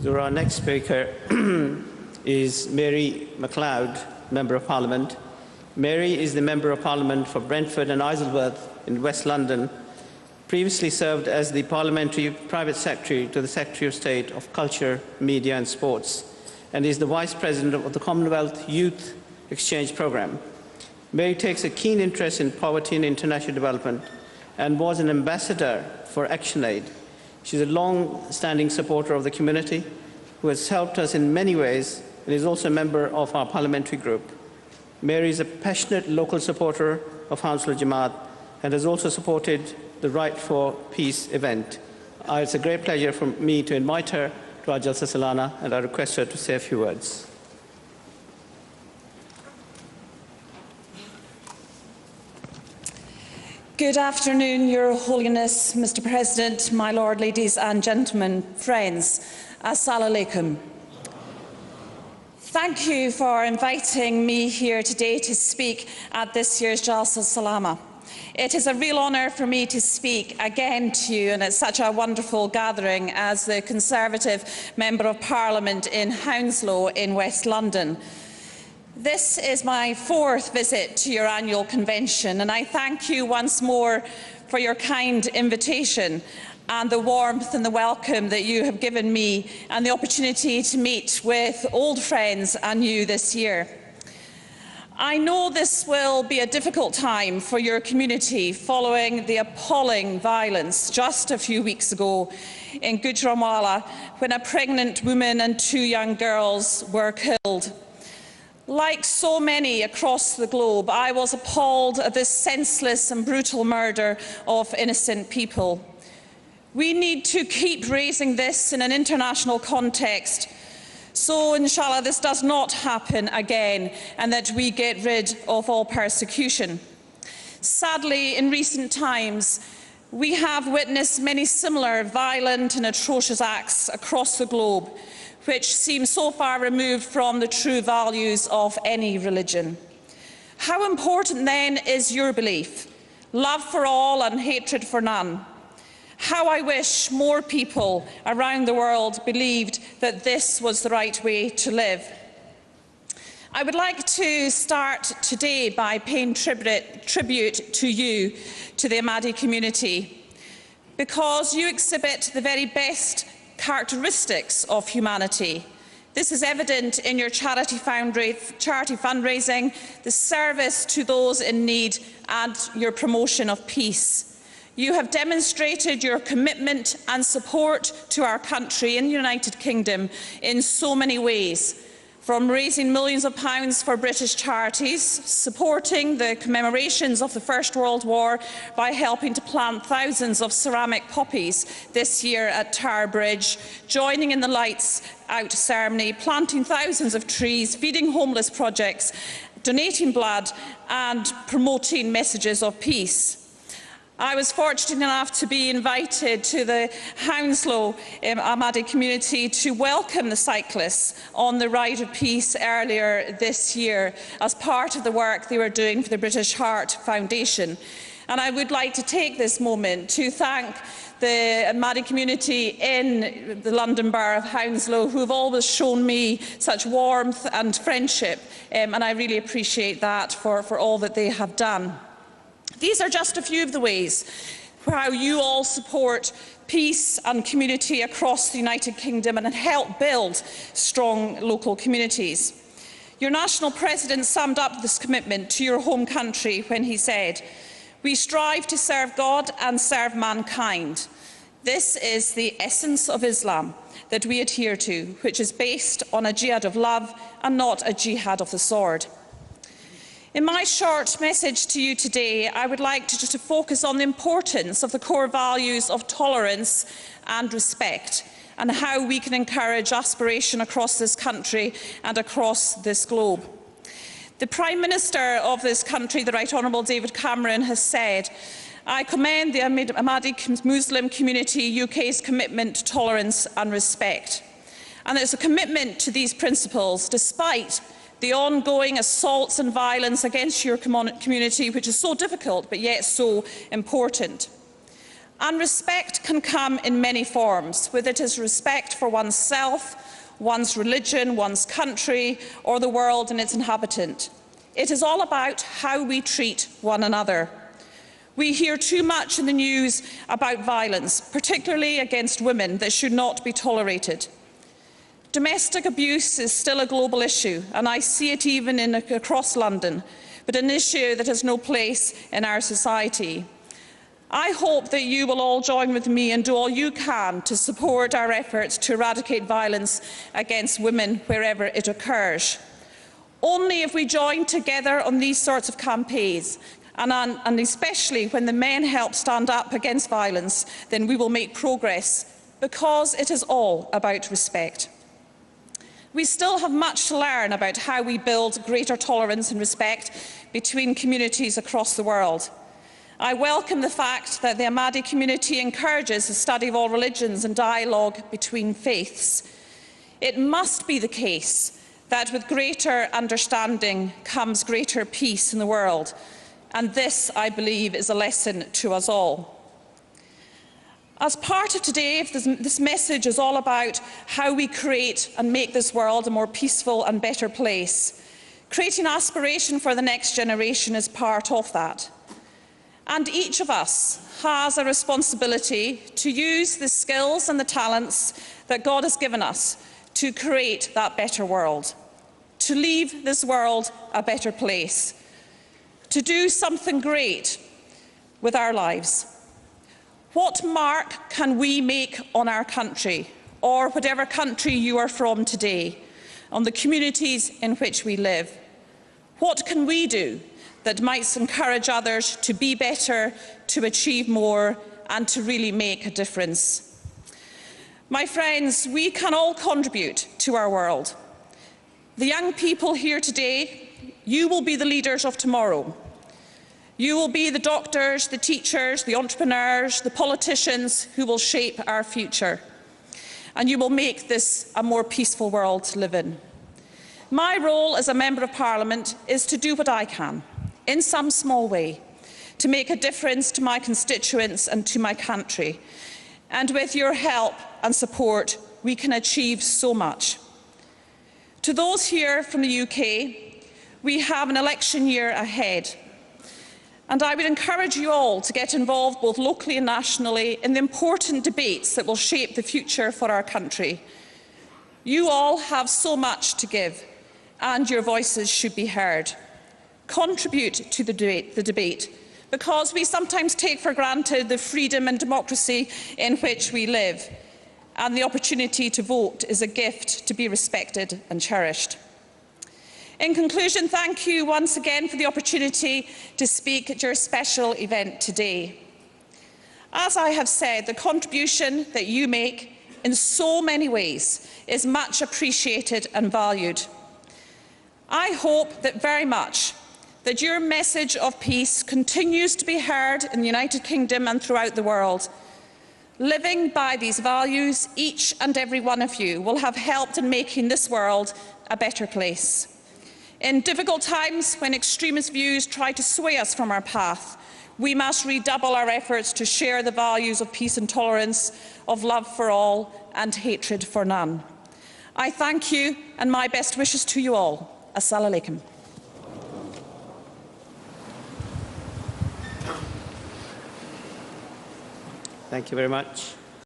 So our next speaker is Mary Macleod, Member of Parliament. Mary is the Member of Parliament for Brentford and Isleworth in West London, previously served as the Parliamentary Private Secretary to the Secretary of State of Culture, Media and Sports, and is the Vice President of the Commonwealth Youth Exchange Programme. Mary takes a keen interest in poverty and international development and was an ambassador for ActionAid. She is a long-standing supporter of the community who has helped us in many ways and is also a member of our parliamentary group. Mary is a passionate local supporter of Hounslow Jamaat and has also supported the Right for Peace event. It's a great pleasure for me to invite her to our Jalsa Salana, and I request her to say a few words. Good afternoon, Your Holiness, Mr. President, my Lord, ladies and gentlemen, friends. Assalamu alaikum. Thank you for inviting me here today to speak at this year's Jalsa Salana. It is a real honour for me to speak again to you, and it's such a wonderful gathering as the Conservative Member of Parliament in Hounslow in West London. This is my fourth visit to your annual convention, and I thank you once more for your kind invitation and the warmth and the welcome that you have given me and the opportunity to meet with old friends and you this year. I know this will be a difficult time for your community following the appalling violence just a few weeks ago in Gujranwala when a pregnant woman and 2 young girls were killed. Like so many across the globe, I was appalled at this senseless and brutal murder of innocent people. We need to keep raising this in an international context, so inshallah this does not happen again and that we get rid of all persecution. Sadly, in recent times, we have witnessed many similar violent and atrocious acts across the globe, which seem so far removed from the true values of any religion. How important then is your belief? Love for all and hatred for none. How I wish more people around the world believed that this was the right way to live. I would like to start today by paying tribute to you, to the Ahmadi community, because you exhibit the very best characteristics of humanity. This is evident in your charity fundraising, the service to those in need, and your promotion of peace. You have demonstrated your commitment and support to our country in the United Kingdom in so many ways, from raising millions of pounds for British charities, supporting the commemorations of the First World War by helping to plant thousands of ceramic poppies this year at Tower Bridge, joining in the Lights Out ceremony, planting thousands of trees, feeding homeless projects, donating blood and promoting messages of peace. I was fortunate enough to be invited to the Hounslow Ahmadi community to welcome the cyclists on the Ride of Peace earlier this year as part of the work they were doing for the British Heart Foundation. And I would like to take this moment to thank the Ahmadi community in the London Borough of Hounslow, who have always shown me such warmth and friendship, and I really appreciate that for all that they have done. These are just a few of the ways how you all support peace and community across the United Kingdom and help build strong local communities. Your national president summed up this commitment to your home country when he said, "We strive to serve God and serve mankind. This is the essence of Islam that we adhere to, which is based on a jihad of love and not a jihad of the sword." In my short message to you today, I would like to focus on the importance of the core values of tolerance and respect, and how we can encourage aspiration across this country and across this globe. The Prime Minister of this country, the Right Honourable David Cameron, has said, "I commend the Ahmadi Muslim community UK's commitment to tolerance and respect." And it's a commitment to these principles despite the ongoing assaults and violence against your community, which is so difficult but yet so important. And respect can come in many forms, whether it is respect for oneself, one's religion, one's country, or the world and its inhabitant. It is all about how we treat one another. We hear too much in the news about violence, particularly against women, that should not be tolerated. Domestic abuse is still a global issue, and I see it even across London, but an issue that has no place in our society. I hope that you will all join with me and do all you can to support our efforts to eradicate violence against women wherever it occurs. Only if we join together on these sorts of campaigns, and especially when the men help stand up against violence, then we will make progress, because it is all about respect. We still have much to learn about how we build greater tolerance and respect between communities across the world. I welcome the fact that the Ahmadi community encourages the study of all religions and dialogue between faiths. It must be the case that with greater understanding comes greater peace in the world, and this, I believe, is a lesson to us all. As part of today, this message is all about how we create and make this world a more peaceful and better place. Creating aspiration for the next generation is part of that. And each of us has a responsibility to use the skills and the talents that God has given us to create that better world, to leave this world a better place, to do something great with our lives. What mark can we make on our country, or whatever country you are from today, on the communities in which we live? What can we do that might encourage others to be better, to achieve more, and to really make a difference? My friends, we can all contribute to our world. The young people here today, you will be the leaders of tomorrow. You will be the doctors, the teachers, the entrepreneurs, the politicians who will shape our future. And you will make this a more peaceful world to live in. My role as a Member of Parliament is to do what I can, in some small way, to make a difference to my constituents and to my country. And with your help and support, we can achieve so much. To those here from the UK, we have an election year ahead. And I would encourage you all to get involved both locally and nationally in the important debates that will shape the future for our country. You all have so much to give, and your voices should be heard. Contribute to the debate, because we sometimes take for granted the freedom and democracy in which we live, and the opportunity to vote is a gift to be respected and cherished. In conclusion, thank you once again for the opportunity to speak at your special event today. As I have said, the contribution that you make in so many ways is much appreciated and valued. I hope that very much that your message of peace continues to be heard in the United Kingdom and throughout the world. Living by these values, each and every one of you will have helped in making this world a better place. In difficult times, when extremist views try to sway us from our path, we must redouble our efforts to share the values of peace and tolerance, of love for all and hatred for none. I thank you, and my best wishes to you all. Assalamu alaikum. Thank you very much.